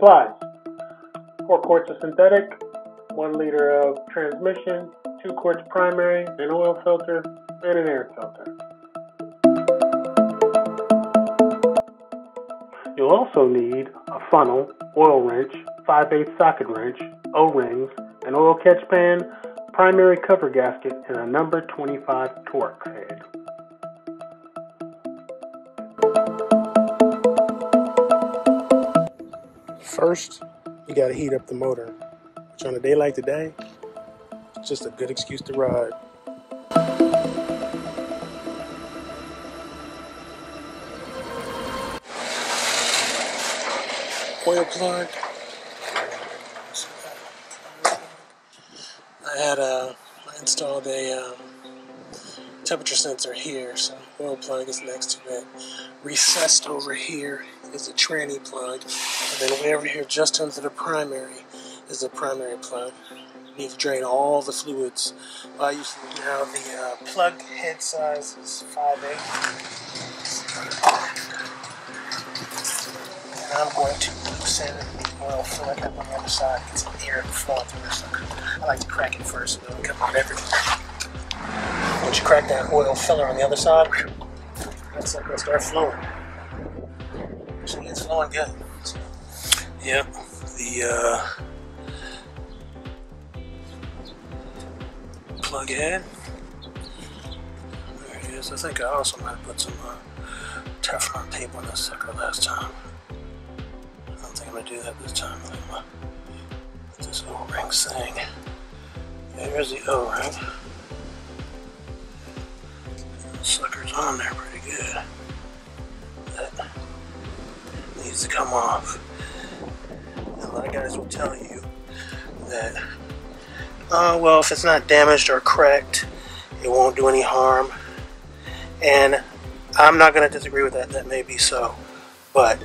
Supplies: 4 quarts of synthetic, 1 liter of transmission, 2 quarts primary, an oil filter, and an air filter. You'll also need a funnel, oil wrench, 5/8 socket wrench, O-rings, an oil catch pan, primary cover gasket, and a number 25 torque head. First, you gotta heat up the motor, which on a day like today, it's just a good excuse to ride. Oil plug. I installed a temperature sensor here, so oil plug is next to it. Recessed over here is a tranny plug, and then way over here just under the primary is the primary plug. You need to drain all the fluids. Now the plug head size is 5/8. And I'm going to loosen the oil filler cap on the other side, get some air to flow through the sucker. I like to crack it first and then come out everything. Once you crack that oil filler on the other side, that sucker will start flowing. See, it's flowing good. So, yep, the plug head. There it is. I think I also might have put some Teflon tape on this sucker last time. I don't think I'm going to do that this time. I'm going to put this O-ring thing. There's the O-ring. The sucker's on there pretty good. That needs to come off. And a lot of guys will tell you that, well, if it's not damaged or cracked, it won't do any harm. And I'm not going to disagree with that. That may be so. But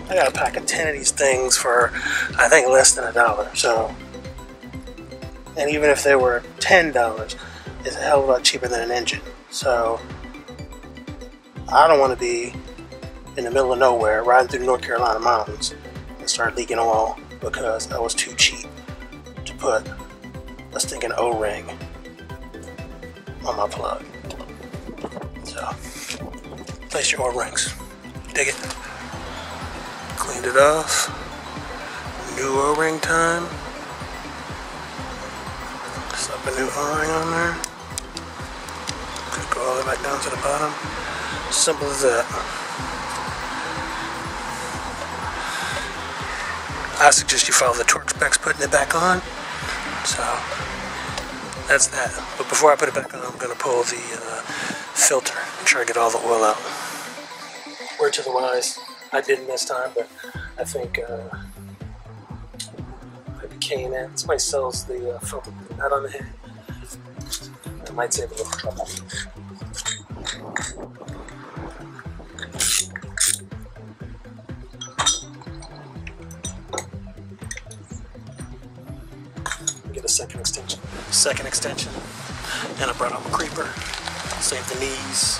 I got a pack of 10 of these things for, I think, less than $1. So, and even if they were $10, it's a hell of a lot cheaper than an engine. So, I don't want to be in the middle of nowhere riding through the North Carolina mountains and start leaking oil because I was too cheap to put a stinking O-ring on my plug. So, place your O-rings. Dig it. Cleaned it off. New O-ring time. Slap a new O-ring on there. Could go all the way back down to the bottom. Simple as that. I suggest you follow the torque specs putting it back on. So that's that. But before I put it back on, I'm going to pull the filter and try to get all the oil out. Word to the wise, I didn't this time, but I think maybe K&N. Somebody sells the filter out on the head. That might save a little trouble. Get a second extension, and I brought up a creeper, save the knees.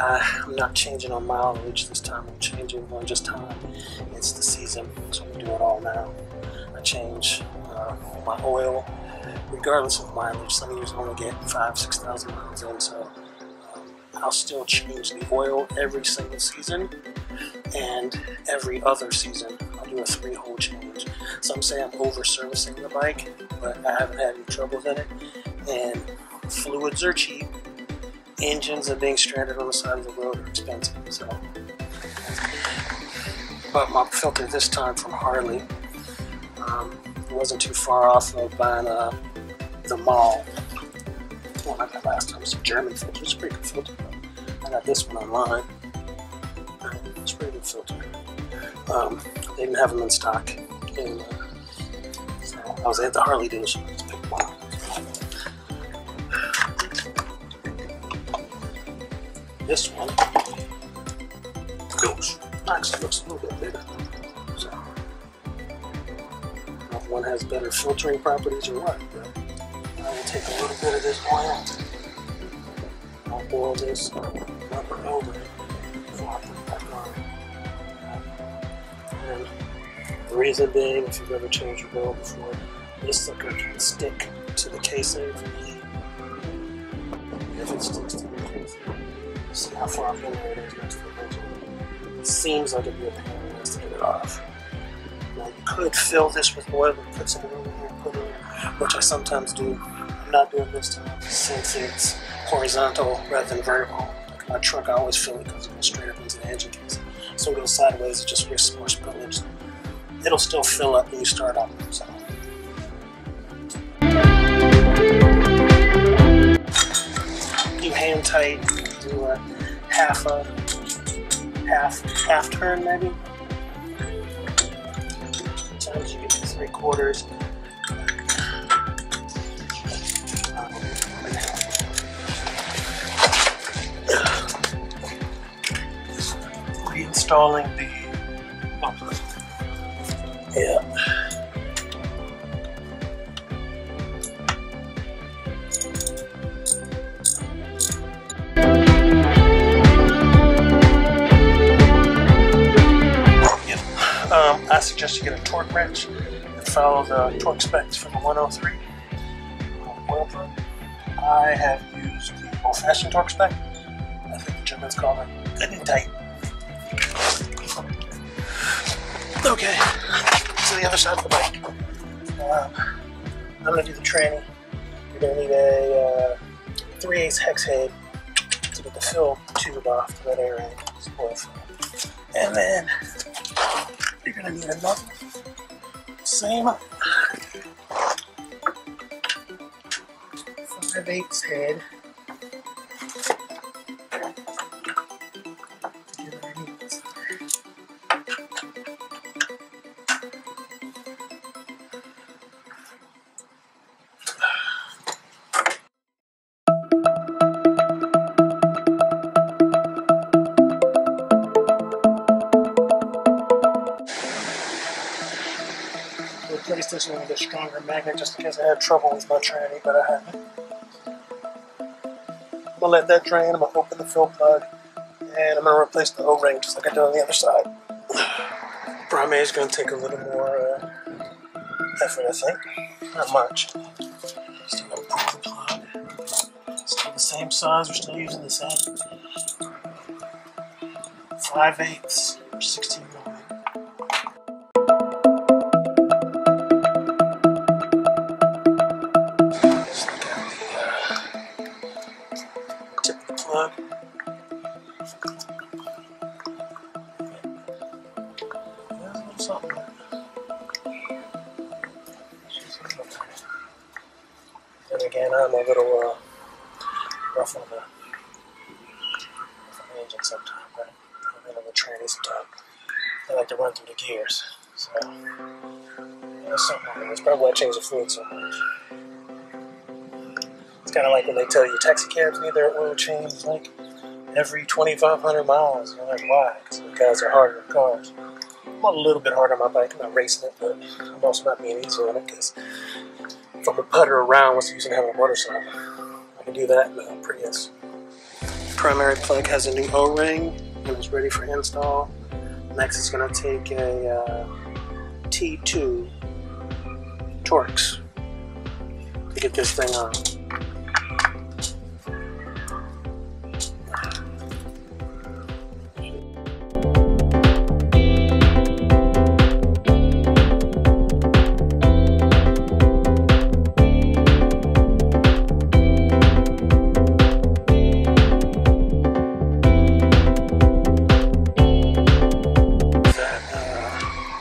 I'm not changing on mileage this time. I'm changing on just time. It's the season, so we do it all now. I change my oil regardless of mileage. Some years I only get 5,000–6,000 miles in, so I'll still change the oil every single season, and every other season I'll do a 3-hole change. Some say I'm over servicing the bike, but I haven't had any trouble with it. And fluids are cheap. Engines and being stranded on the side of the road are expensive. So, but my filter this time from Harley wasn't too far off of buying the mall one I got last time. It's a German filter. It's a pretty good filter. I got this one online. It's a pretty good filter. They didn't have them in stock, and so I was at the Harley dealership. this one actually looks a little bit bigger. So, I don't know if one has better filtering properties or what, but I will take a little bit of this oil. I'll boil this up and over before I put it back on. And the reason being, if you've ever changed your oil before, this sucker can stick to the casing from the heat. If it sticks to the casing, see how far up in there it is next to the engine. It seems like it'd be a pain in the ass to get it off. Now you could fill this with oil and put some over here and put it in, which I sometimes do. I'm not doing this time since it's horizontal rather than vertical. Like my truck, I always fill it because it goes straight up into the engine case. So it goes sideways, it just risks more spillage. It'll still fill up when you start up. So. Do hand tight, do a half turn maybe. Sometimes you get to 3/4. Reinstalling the bumper. Yeah. I suggest you get a torque wrench and follow the torque specs from the 103 oil pump. I have used the old-fashioned torque spec. I think the Germans call it good and tight. Okay, to the other side of the bike. I'm going to do the tranny. You're going to need a 3/8 hex head to get the fill tube off to let air in. And then you're going to need another same 5/8 head. Replace this one with a stronger magnet just in case I had trouble with my tranny, but I haven't. I'm going to let that drain, I'm going to open the fill plug, and I'm going to replace the O-ring just like I did on the other side. Primary is going to take a little more effort, I think. Not much. Still going to pop the plug. Still the same size, we're still using the same 5/8 or 16 millimeter. Plug. Something. And again, I'm a little rough on the engine sometimes, right? I'm on the tranny sometimes. I like to run through the gears. So, there's something on That's probably why I change the fluid so much. It's kind of like when they tell you taxi cabs need their oil change like every 2,500 miles. You're like, why? Because the guys are harder than cars. I'm a little bit harder on my bike. I'm not racing it, but I'm also not being easy on it because if I'm a putter around, what's the use in having a motorcycle? I can do that in the Prius. Primary plug has a new O-ring and is ready for install. Next, it's going to take a T2 Torx to get this thing on.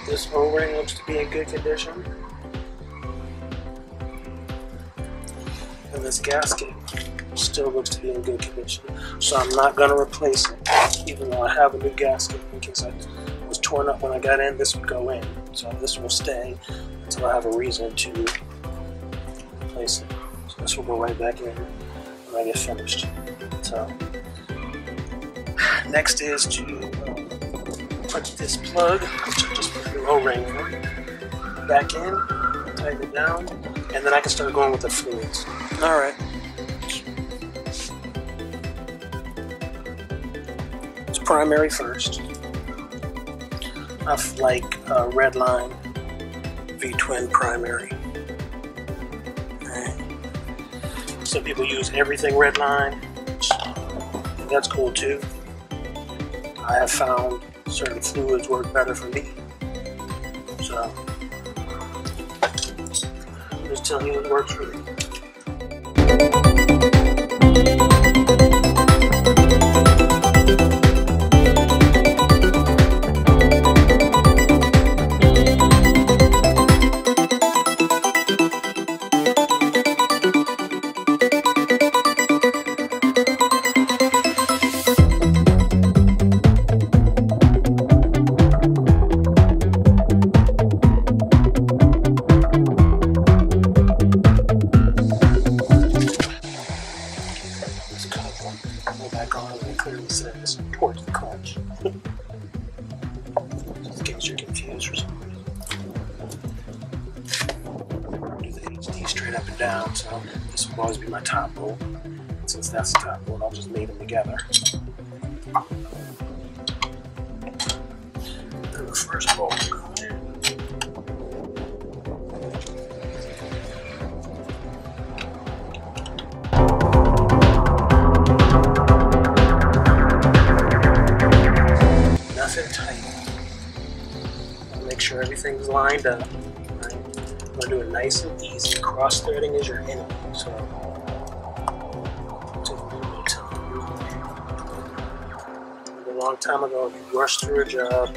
This O-ring looks to be in good condition. And this gasket still looks to be in good condition. So I'm not going to replace it, even though I have a new gasket in case I was torn up when I got in. This would go in. So this will stay until I have a reason to replace it. So this will go right back in when I get finished. So Next is to put this plug, which I just put the O-ring on, back in, tighten it down, and then I can start going with the fluids. Alright. It's primary first. I like Redline V-twin primary. Right. Some people use everything Redline, which that's cool too. I have found certain fluids work better for me. So, I'm just telling you what works for me. Towards the clutch. Just in case you're confused or something. Do the HD straight up and down, so this will always be my top bolt. Since that's the top bolt, I'll just mate them together. Then the first bolt will go in. Tight. Make sure everything's lined up. Right? I'm going to do it nice and easy. Cross threading is your enemy, so take a little bit of time. A long time ago, if you rush through a job,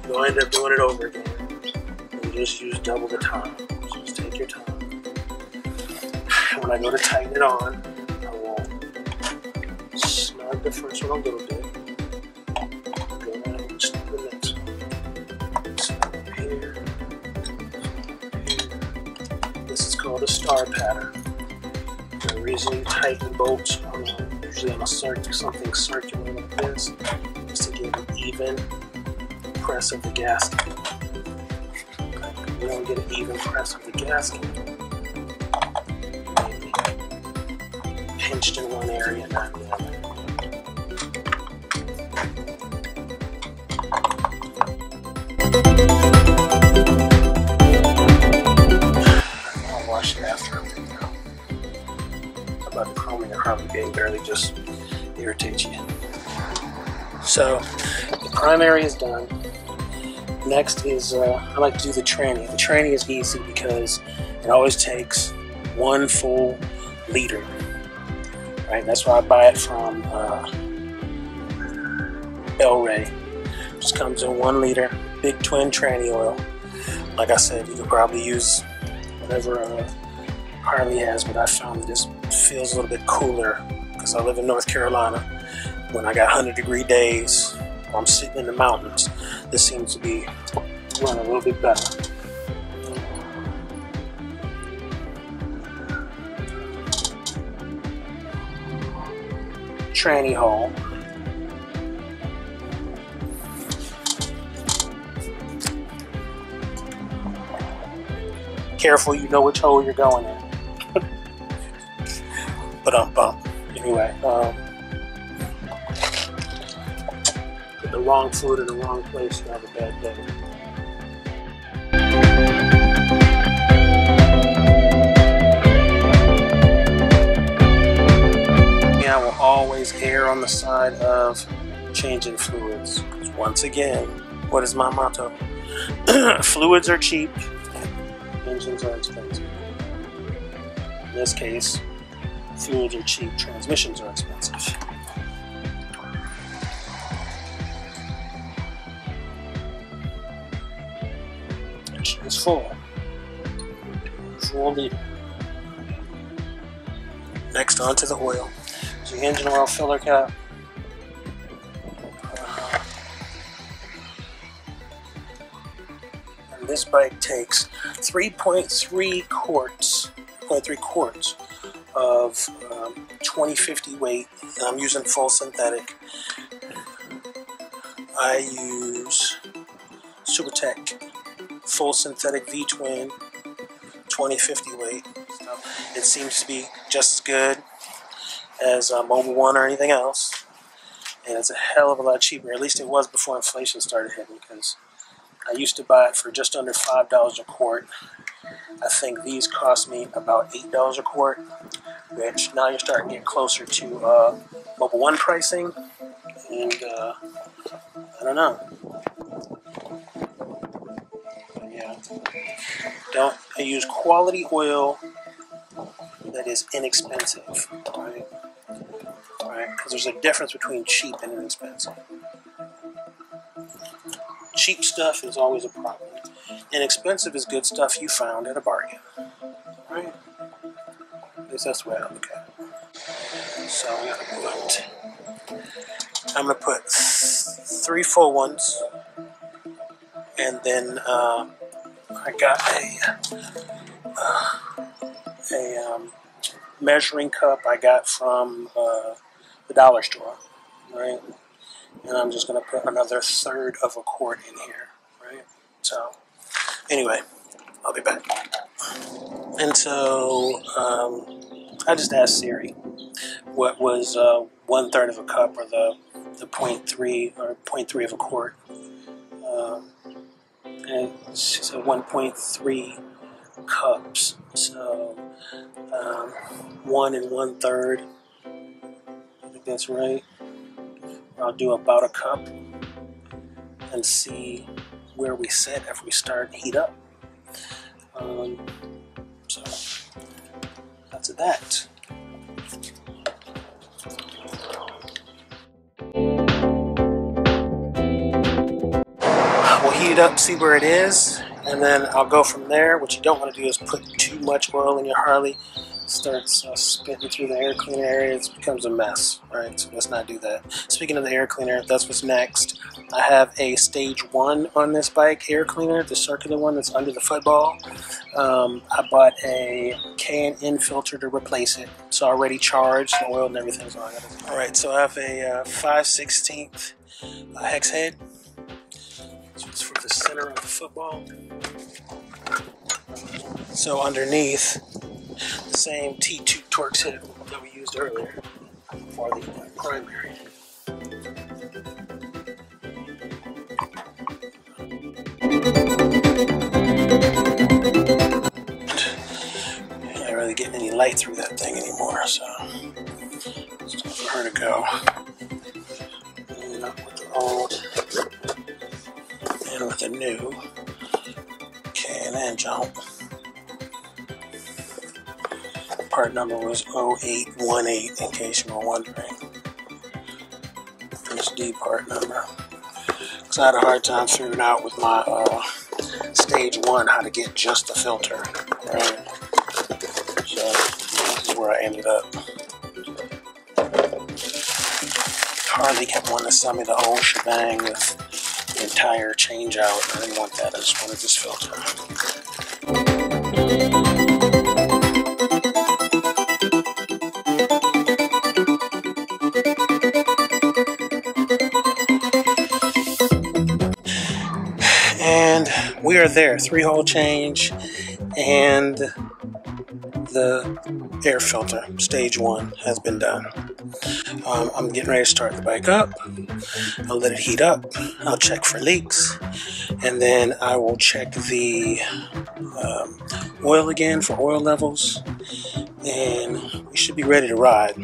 you'll end up doing it over again. And you just use double the time. So just take your time. When I go to tighten it on, I will snug the first one a little bit. Called a star pattern. The reason you tighten bolts usually on something circular like this is to give an even press of the gasket. Okay. If you don't get an even press of the gasket, maybe pinched in one area, not the other. After a video about the chroming and Harley barely just irritates you. So the primary is done. Next is I like to do the tranny. The tranny is easy because it always takes 1 full liter. Right, that's why I buy it from El-Ray. Just comes in 1 liter, big twin tranny oil. Like I said, you could probably use whatever Harley has, but I found that this feels a little bit cooler because I live in North Carolina. When I got 100-degree days, I'm sitting in the mountains. This seems to be running a little bit better. Tranny hole. Careful, you know which hole you're going in. But anyway, put the wrong fluid in the wrong place, you have a bad day. I will always err on the side of changing fluids. Once again, what is my motto? Fluids are cheap. Engines are expensive. In this case, fluids are cheap, transmissions are expensive. Engine is full. Full liter. Next, onto the oil. So the engine oil filler cap. This bike takes 3.3 quarts of 2050 weight, and I'm using full synthetic. I use SuperTech full synthetic V-twin 2050 weight. So it seems to be just as good as Mobile One or anything else, and it's a hell of a lot cheaper. At least it was before inflation started hitting, because I used to buy it for just under $5 a quart. I think these cost me about $8 a quart, which now you're starting to get closer to Mobile One pricing, and I don't know. But yeah, I use quality oil that is inexpensive, right? Right? Because there's a difference between cheap and inexpensive. Cheap stuff is always a problem. Inexpensive is good stuff you found at a bargain, right? At least that's the way I look at it. So I'm gonna put 3 full ones, and then I got a measuring cup I got from the dollar store, right? And I'm just going to put another third of a quart in here, right? So, anyway, I'll be back. And so, I just asked Siri what was 1/3 of a cup, or the 0.3 or 0.3 of a quart. And she said 1.3 cups. So, 1 1/3. I think that's right. I'll do about a cup and see where we sit if we start heat up. So that's that. We'll heat it up, see where it is, and then I'll go from there. What you don't want to do is put too much oil in your Harley. Starts spitting through the air cleaner area, it becomes a mess, right? So let's not do that. Speaking of the air cleaner, that's what's next. I have a stage 1 on this bike air cleaner, the circular one that's under the football. I bought a K&N filter to replace it. It's already charged, and oiled and everything's on it. Alright, so I have a 5/16 hex head. So it's for the center of the football. So underneath, the same T2 Torx head that we used earlier for the primary. You're not really getting any light through that thing anymore, so it's time for her to go. And up with the old and with the new K&N jump. Part number was 0818, in case you were wondering. This D part number. Because I had a hard time figuring out with my stage 1 how to get just the filter, right? So this is where I ended up. Harley kept wanting to sell me the whole shebang with the entire change out. I didn't want that, I just wanted this filter. And we are there. 3-hole change and the air filter, stage 1, has been done. I'm getting ready to start the bike up. I'll let it heat up. I'll check for leaks. And then I will check the oil again for oil levels. And we should be ready to ride.